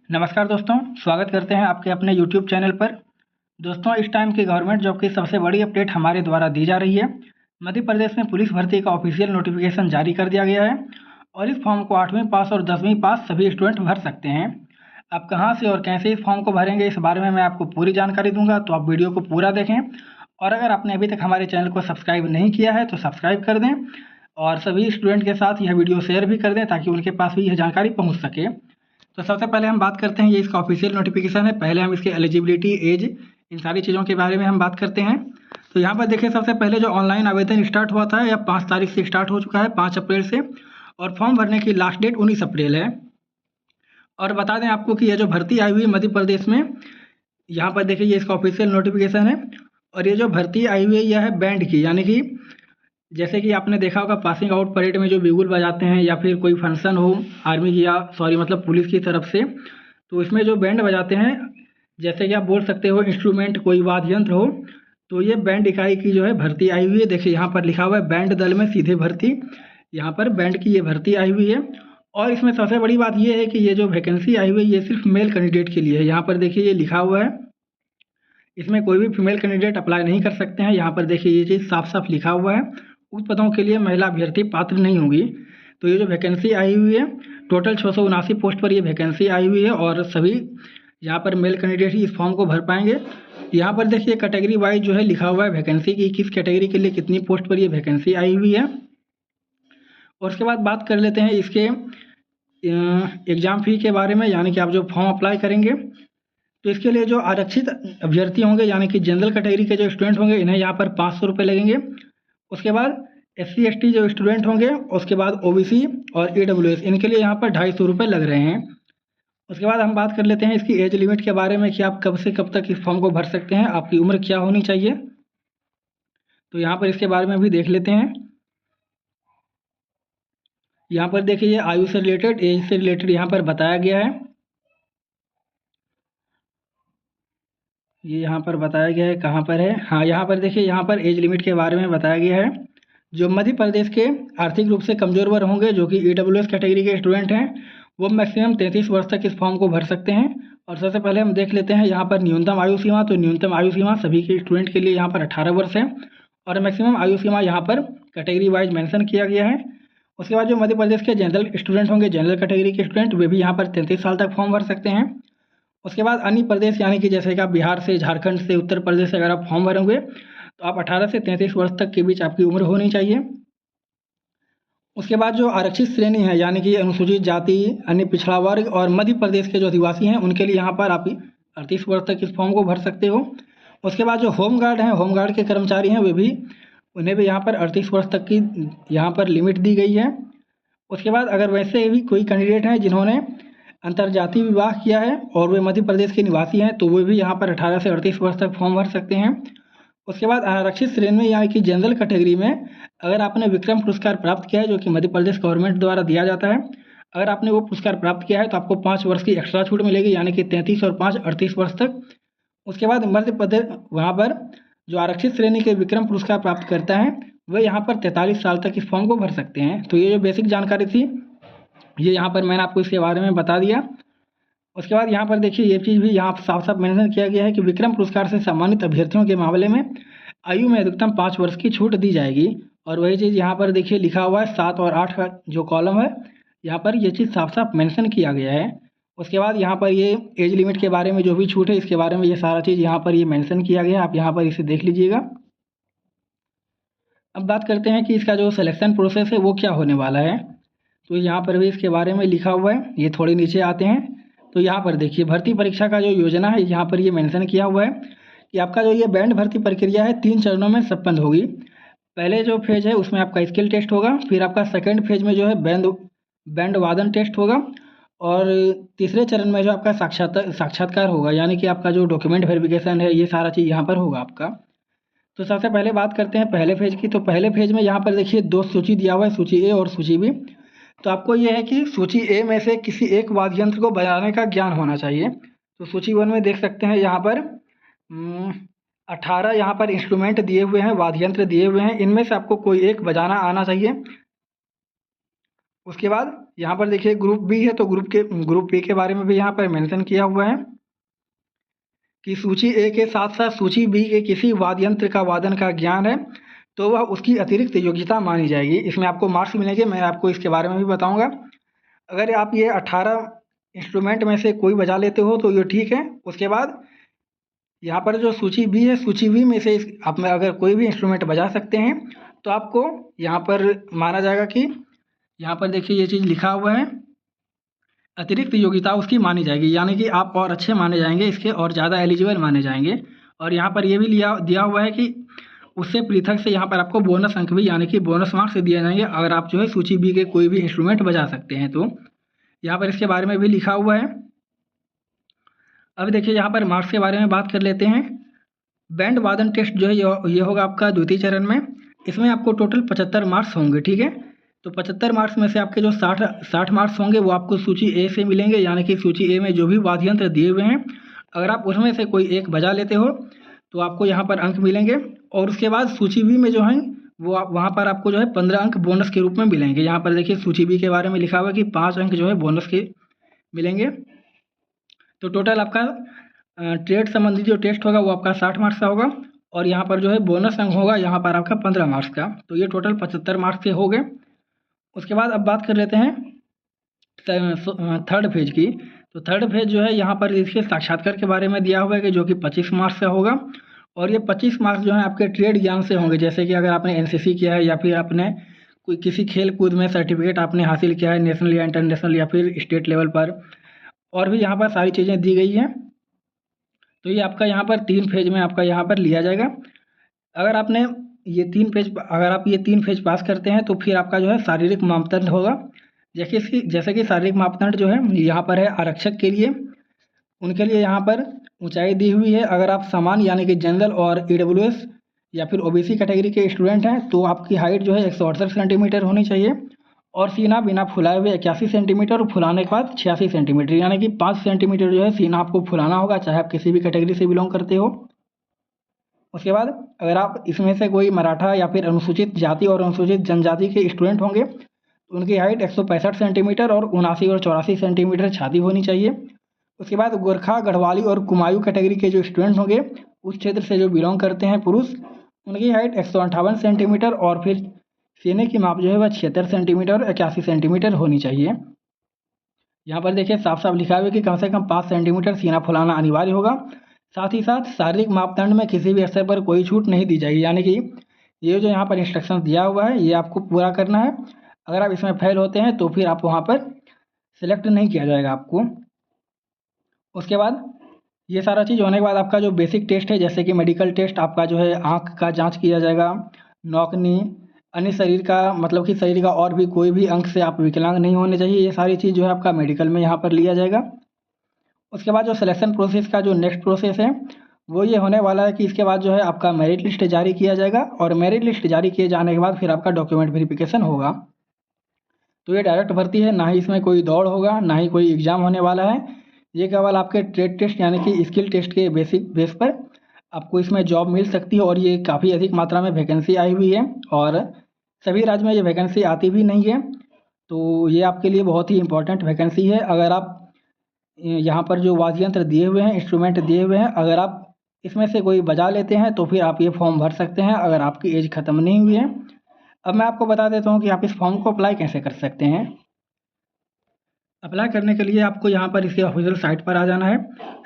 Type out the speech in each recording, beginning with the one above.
नमस्कार दोस्तों, स्वागत करते हैं आपके अपने यूट्यूब चैनल पर। दोस्तों, इस टाइम की गवर्नमेंट जॉब की सबसे बड़ी अपडेट हमारे द्वारा दी जा रही है। मध्य प्रदेश में पुलिस भर्ती का ऑफिशियल नोटिफिकेशन जारी कर दिया गया है और इस फॉर्म को 8वीं पास और 10वीं पास सभी स्टूडेंट भर सकते हैं। आप कहां से और कैसे इस फॉर्म को भरेंगे, इस बारे में मैं आपको पूरी जानकारी दूंगा, तो आप वीडियो को पूरा देखें। और अगर आपने अभी तक हमारे चैनल को सब्सक्राइब नहीं किया है तो सब्सक्राइब कर दें और सभी स्टूडेंट के साथ यह वीडियो शेयर भी कर दें ताकि उनके पास भी यह जानकारी पहुँच सके। तो सबसे पहले हम बात करते हैं, ये इसका ऑफिशियल नोटिफिकेशन है। पहले हम इसके एलिजिबिलिटी, एज, इन सारी चीज़ों के बारे में हम बात करते हैं। तो यहाँ पर देखिए, सबसे पहले जो ऑनलाइन आवेदन स्टार्ट हुआ था, यह 5 तारीख से स्टार्ट हो चुका है, 5 अप्रैल से, और फॉर्म भरने की लास्ट डेट 19 अप्रैल है। और बता दें आपको कि यह जो भर्ती आई हुई है मध्य प्रदेश में, यहाँ पर देखिए ये इसका ऑफिशियल नोटिफिकेशन है। और ये जो भर्ती आई हुई है यह है बैंड की, यानी कि जैसे कि आपने देखा होगा पासिंग आउट परेड में जो बिगुल बजाते हैं या फिर कोई फंक्शन हो आर्मी की, या सॉरी मतलब पुलिस की तरफ से, तो इसमें जो बैंड बजाते हैं, जैसे कि आप बोल सकते हो इंस्ट्रूमेंट, कोई वाद्य यंत्र हो, तो ये बैंड इकाई की जो है भर्ती आई हुई है। देखिए यहाँ पर लिखा हुआ है बैंड दल में सीधे भर्ती, यहाँ पर बैंड की ये भर्ती आई हुई है। और इसमें सबसे बड़ी बात ये है कि ये जो वैकेंसी आई हुई है ये सिर्फ मेल कैंडिडेट के लिए है। यहाँ पर देखिए ये लिखा हुआ है, इसमें कोई भी फीमेल कैंडिडेट अप्लाई नहीं कर सकते हैं। यहाँ पर देखिए ये चीज़ साफ साफ लिखा हुआ है, उक्त पदों के लिए महिला अभ्यर्थी पात्र नहीं होगी। तो ये जो वैकेंसी आई हुई है, टोटल 679 पोस्ट पर ये वैकेंसी आई हुई है और सभी यहाँ पर मेल कैंडिडेट ही इस फॉर्म को भर पाएंगे। यहाँ पर देखिए कैटेगरी वाइज जो है लिखा हुआ है वैकेंसी की, किस कैटेगरी के लिए कितनी पोस्ट पर ये वैकेंसी आई हुई है। और उसके बाद बात कर लेते हैं इसके एग्ज़ाम फ़ी के बारे में, यानी कि आप जो फॉर्म अप्लाई करेंगे तो इसके लिए जो आरक्षित अभ्यर्थी होंगे, यानी कि जनरल कैटेगरी के जो स्टूडेंट होंगे, इन्हें यहाँ पर 500 रुपये लगेंगे। उसके बाद SC ST जो स्टूडेंट होंगे, उसके बाद OBC और EWS, इनके लिए यहाँ पर 250 रुपये लग रहे हैं। उसके बाद हम बात कर लेते हैं इसकी एज लिमिट के बारे में कि आप कब से कब तक इस फॉर्म को भर सकते हैं, आपकी उम्र क्या होनी चाहिए। तो यहाँ पर इसके बारे में भी देख लेते हैं। यहाँ पर देखिए ये आयु से रिलेटेड, एज से रिलेटेड यहाँ पर बताया गया है। ये यहाँ पर बताया गया है, कहाँ पर है, हाँ यहाँ पर देखिए, यहाँ पर एज लिमिट के बारे में बताया गया है। जो मध्य प्रदेश के आर्थिक रूप से कमजोर वर्ग होंगे, जो कि EWS कैटेगरी के स्टूडेंट हैं, वो मैक्सिमम 33 वर्ष तक इस फॉर्म को भर सकते हैं। और सबसे पहले हम देख लेते हैं यहाँ पर न्यूनतम आयु सीमा। तो न्यूनतम आयु सीमा सभी के स्टूडेंट के लिए यहाँ पर 18 वर्ष है और मैक्सिमम आयु सीमा यहाँ पर कैटेगरी वाइज मेंशन किया गया है। उसके बाद जो मध्य प्रदेश के जनरल स्टूडेंट होंगे, जनरल कैटेगरी के स्टूडेंट, वे भी यहाँ पर 33 साल तक फॉर्म भर सकते हैं। उसके बाद अन्य प्रदेश, यानी कि जैसे कि आप बिहार से, झारखंड से, उत्तर प्रदेश से अगर आप फॉर्म भरोगे तो आप 18 से 33 वर्ष तक के बीच आपकी उम्र होनी चाहिए। उसके बाद जो आरक्षित श्रेणी है, यानी कि अनुसूचित जाति, अन्य पिछड़ा वर्ग और मध्य प्रदेश के जो आदिवासी हैं, उनके लिए यहाँ पर आप 38 वर्ष तक इस फॉर्म को भर सकते हो। उसके बाद जो होमगार्ड हैं, होमगार्ड के कर्मचारी हैं, वे भी, उन्हें भी यहाँ पर 38 वर्ष तक की यहाँ पर लिमिट दी गई है। उसके बाद अगर वैसे भी कोई कैंडिडेट हैं जिन्होंने अंतर्जातीय विवाह किया है और वे मध्य प्रदेश के निवासी हैं, तो वे भी यहाँ पर 18 से 38 वर्ष तक फॉर्म भर सकते हैं। उसके बाद आरक्षित श्रेणी में, यानी कि जनरल कैटेगरी में, अगर आपने विक्रम पुरस्कार प्राप्त किया है, जो कि मध्य प्रदेश गवर्नमेंट द्वारा दिया जाता है, अगर आपने वो पुरस्कार प्राप्त किया है तो आपको 5 वर्ष की एक्स्ट्रा छूट मिलेगी, यानी कि 33 और 5 38 वर्ष तक। उसके बाद मध्य प्रदेश, वहाँ पर जो आरक्षित श्रेणी के विक्रम पुरस्कार प्राप्त करता है, वह यहाँ पर 43 साल तक इस फॉर्म को भर सकते हैं। तो ये जो बेसिक जानकारी थी, ये यहाँ पर मैंने आपको इसके बारे में बता दिया। उसके बाद यहाँ पर देखिए ये चीज़ भी यहाँ साफ साफ मेंशन किया गया है कि विक्रम पुरस्कार से सम्मानित अभ्यर्थियों के मामले में आयु में अधिकतम 5 वर्ष की छूट दी जाएगी। और वही चीज़ यहाँ पर देखिए लिखा हुआ है, 7 और 8 का जो कॉलम है, यहाँ पर ये चीज़ साफ साफ मेंशन किया गया है। उसके बाद यहाँ पर ये एज लिमिट के बारे में जो भी छूट है, इसके बारे में ये सारा चीज़ यहाँ पर ये मेंशन किया गया है, आप यहाँ पर इसे देख लीजिएगा। अब बात करते हैं कि इसका जो सिलेक्शन प्रोसेस है वो क्या होने वाला है। तो यहाँ पर भी इसके बारे में लिखा हुआ है, ये थोड़े नीचे आते हैं तो यहाँ पर देखिए भर्ती परीक्षा का जो योजना है, यहाँ पर ये मेंशन किया हुआ है कि आपका जो ये बैंड भर्ती प्रक्रिया है 3 चरणों में संपन्न होगी। पहले जो फेज है उसमें आपका स्किल टेस्ट होगा, फिर आपका सेकंड फेज में जो है बैंड वादन टेस्ट होगा, और तीसरे चरण में जो आपका साक्षात्कार होगा, यानी कि आपका जो डॉक्यूमेंट वेरिफिकेशन है, ये सारा चीज़ यहाँ पर होगा आपका। तो सबसे पहले बात करते हैं पहले फेज की। तो पहले फेज में यहाँ पर देखिए 2 सूची दिया हुआ है, सूची ए और सूची बी। तो आपको ये है कि सूची ए में से किसी एक वाद्य यंत्र को बजाने का ज्ञान होना चाहिए। तो सूची 1 में देख सकते हैं यहाँ पर 18 यहाँ पर इंस्ट्रूमेंट दिए हुए हैं, वाद्य यंत्र दिए हुए हैं, इनमें से आपको कोई एक बजाना आना चाहिए। उसके बाद यहाँ पर देखिए ग्रुप बी है, तो ग्रुप बी के बारे में भी यहाँ पर मेंशन किया हुआ है कि सूची ए के साथ साथ सूची बी के किसी वाद्य यंत्र का वादन का ज्ञान है तो वह उसकी अतिरिक्त योग्यता मानी जाएगी। इसमें आपको मार्क्स मिलेंगे, मैं आपको इसके बारे में भी बताऊंगा। अगर आप ये 18 इंस्ट्रूमेंट में से कोई बजा लेते हो तो ये ठीक है। उसके बाद यहाँ पर जो सूची बी है, सूची बी में से आप में अगर कोई भी इंस्ट्रूमेंट बजा सकते हैं तो आपको यहाँ पर माना जाएगा कि यहाँ पर देखिए ये चीज़ लिखा हुआ है, अतिरिक्त योग्यता उसकी मानी जाएगी, यानी कि आप और अच्छे माने जाएंगे, इसके और ज़्यादा एलिजिबल माने जाएंगे। और यहाँ पर ये भी दिया हुआ है कि उससे पृथक से यहाँ पर आपको बोनस अंक भी यानी कि बोनस मार्क्स दिए जाएंगे अगर आप जो है सूची बी के कोई भी इंस्ट्रूमेंट बजा सकते हैं। तो यहाँ पर इसके बारे में भी लिखा हुआ है। अब देखिए यहाँ पर मार्क्स के बारे में बात कर लेते हैं। बैंड वादन टेस्ट जो है ये होगा आपका द्वितीय चरण में। इसमें आपको टोटल 75 मार्क्स होंगे, ठीक है। तो 75 मार्क्स में से आपके जो 60 मार्क्स होंगे वो आपको सूची ए से मिलेंगे, यानी कि सूची ए में जो भी वाद्य यंत्र दिए हुए हैं अगर आप उसमें से कोई एक बजा लेते हो तो आपको यहाँ पर अंक मिलेंगे। और उसके बाद सूची बी में जो है वो वहाँ पर आपको जो है 15 अंक बोनस के रूप में मिलेंगे। यहाँ पर देखिए सूची बी के बारे में लिखा हुआ है कि 5 अंक जो है बोनस के मिलेंगे। तो टोटल आपका ट्रेड संबंधी जो टेस्ट होगा वो आपका 60 मार्क्स का होगा और यहाँ पर जो है बोनस अंक होगा यहाँ पर आपका 15 मार्क्स का। तो ये टोटल 75 मार्क्स के हो गए। उसके बाद अब बात कर लेते हैं थर्ड फेज की। तो थर्ड फेज जो है यहाँ पर इसके साक्षात्कार के बारे में दिया हुआ है कि जो कि 25 मार्क्स का होगा और ये 25 मार्क्स जो है आपके ट्रेड ज्ञान से होंगे, जैसे कि अगर आपने एनसीसी किया है या फिर आपने कोई किसी खेल कूद में सर्टिफिकेट आपने हासिल किया है नेशनल या इंटरनेशनल या फिर स्टेट लेवल पर, और भी यहाँ पर सारी चीज़ें दी गई हैं। तो ये आपका यहाँ पर 3 फेज में आपका यहाँ पर लिया जाएगा। अगर आप ये 3 फेज पास करते हैं तो फिर आपका जो है शारीरिक मापदंड होगा। जैसे कि शारीरिक मापदंड जो है यहाँ पर है आरक्षक के लिए, उनके लिए यहाँ पर ऊंचाई दी हुई है। अगर आप सामान्य यानी कि जनरल और ईडब्ल्यूएस या फिर ओबीसी कैटेगरी के स्टूडेंट हैं तो आपकी हाइट जो है 168 सेंटीमीटर होनी चाहिए और सीना बिना फुलाए हुए 81 सेंटीमीटर और फुलाने के बाद 86 सेंटीमीटर, यानी कि 5 सेंटीमीटर जो है सीना आपको फुलाना होगा, चाहे आप किसी भी कैटेगरी से बिलोंग करते हो। उसके बाद अगर आप इसमें से कोई मराठा या फिर अनुसूचित जाति और अनुसूचित जनजाति के स्टूडेंट होंगे तो उनकी हाइट 165 सेंटीमीटर और 79 और 84 सेंटीमीटर छाती होनी चाहिए। उसके बाद गोरखा, गढ़वाली और कुमायूं कैटेगरी के जो स्टूडेंट होंगे उस क्षेत्र से जो बिलोंग करते हैं पुरुष, उनकी हाइट 158 सेंटीमीटर और फिर सीने की माप जो है वह 76 सेंटीमीटर और 81 सेंटीमीटर होनी चाहिए। यहाँ पर देखिए साफ साफ लिखा हुआ है कि कम से कम 5 सेंटीमीटर सीना फुलाना अनिवार्य होगा। साथ ही साथ शारीरिक मापदंड में किसी भी स्तर पर कोई छूट नहीं दी जाएगी, यानी कि ये जो यहाँ पर इंस्ट्रक्शन दिया हुआ है ये आपको पूरा करना है। अगर आप इसमें फेल होते हैं तो फिर आप वहाँ पर सिलेक्ट नहीं किया जाएगा आपको। उसके बाद ये सारा चीज़ होने के बाद आपका जो बेसिक टेस्ट है, जैसे कि मेडिकल टेस्ट, आपका जो है आँख का जाँच किया जाएगा, नौकनी, अन्य शरीर का मतलब कि शरीर का और भी कोई भी अंग से आप विकलांग नहीं होने चाहिए, ये सारी चीज़ जो है आपका मेडिकल में यहाँ पर लिया जाएगा। उसके बाद जो सिलेक्शन प्रोसेस का जो नेक्स्ट प्रोसेस है वो ये होने वाला है कि इसके बाद जो है आपका मेरिट लिस्ट जारी किया जाएगा और मेरिट लिस्ट जारी किए जाने के बाद फिर आपका डॉक्यूमेंट वेरिफिकेशन होगा। तो ये डायरेक्ट भर्ती है, ना ही इसमें कोई दौड़ होगा, ना ही कोई एग्ज़ाम होने वाला है। ये केवल आपके ट्रेड टेस्ट यानी कि स्किल टेस्ट के बेसिक बेस पर आपको इसमें जॉब मिल सकती है और ये काफ़ी अधिक मात्रा में वैकेंसी आई हुई है और सभी राज्य में ये वैकेंसी आती भी नहीं है। तो ये आपके लिए बहुत ही इंपॉर्टेंट वैकेंसी है। अगर आप यहाँ पर जो वाद्य यंत्र दिए हुए हैं, इंस्ट्रूमेंट दिए हुए हैं, अगर आप इसमें से कोई बजा लेते हैं तो फिर आप ये फॉर्म भर सकते हैं अगर आपकी एज ख़त्म नहीं हुई है। अब मैं आपको बता देता हूँ कि आप इस फॉर्म को अप्लाई कैसे कर सकते हैं। अप्लाई करने के लिए आपको यहाँ पर इसके ऑफिशियल साइट पर आ जाना है।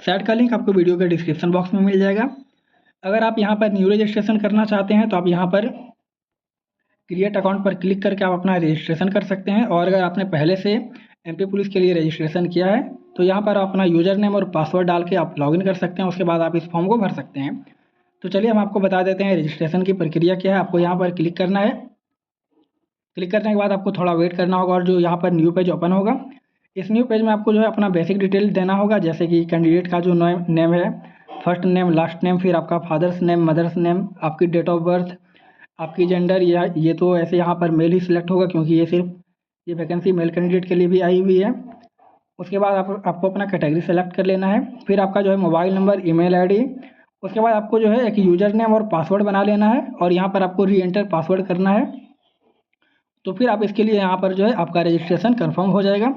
साइट का लिंक आपको वीडियो के डिस्क्रिप्शन बॉक्स में मिल जाएगा। अगर आप यहाँ पर न्यू रजिस्ट्रेशन करना चाहते हैं तो आप यहाँ पर क्रिएट अकाउंट पर क्लिक करके आप अपना रजिस्ट्रेशन कर सकते हैं। और अगर आपने पहले से एमपी पुलिस के लिए रजिस्ट्रेशन किया है तो यहाँ पर आप अपना यूज़र नेम और पासवर्ड डाल के आप लॉगिन कर सकते हैं। उसके बाद आप इस फॉर्म को भर सकते हैं। तो चलिए हम आपको बता देते हैं रजिस्ट्रेशन की प्रक्रिया क्या है। आपको यहाँ पर क्लिक करना है। क्लिक करने के बाद आपको थोड़ा वेट करना होगा और जो यहाँ पर न्यू पेज ओपन होगा, इस न्यू पेज में आपको जो है अपना बेसिक डिटेल देना होगा, जैसे कि कैंडिडेट का जो नेम है, फर्स्ट नेम, लास्ट नेम, फिर आपका फादर्स नेम, मदर्स नेम, आपकी डेट ऑफ बर्थ, आपकी जेंडर, या ये तो ऐसे यहाँ पर मेल ही सिलेक्ट होगा क्योंकि ये वैकेंसी मेल कैंडिडेट के लिए भी आई हुई है। उसके बाद आपको अपना कैटेगरी सेलेक्ट कर लेना है। फिर आपका जो है मोबाइल नंबर, ईमेल आईडी, उसके बाद आपको जो है एक यूज़र नेम और पासवर्ड बना लेना है और यहाँ पर आपको री एंटर पासवर्ड करना है। तो फिर आप इसके लिए यहाँ पर जो है आपका रजिस्ट्रेशन कन्फर्म हो जाएगा।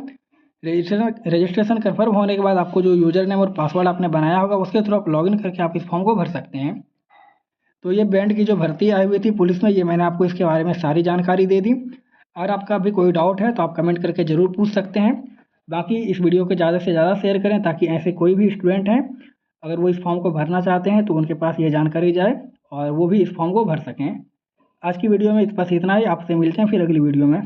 रजिस्ट्रेशन कन्फर्म होने के बाद आपको जो यूज़र नेम और पासवर्ड आपने बनाया होगा उसके थ्रू आप लॉगिन करके आप इस फॉर्म को भर सकते हैं। तो ये बैंड की जो भर्ती आई हुई थी पुलिस में, ये मैंने आपको इसके बारे में सारी जानकारी दे दी। अगर आपका भी कोई डाउट है तो आप कमेंट करके ज़रूर पूछ सकते हैं। बाकी इस वीडियो को ज़्यादा से ज़्यादा शेयर करें ताकि ऐसे कोई भी स्टूडेंट हैं अगर वो इस फॉर्म को भरना चाहते हैं तो उनके पास ये जानकारी जाए और वो भी इस फॉर्म को भर सकें। आज की वीडियो में बस इतना ही। आपसे मिलते हैं फिर अगली वीडियो में।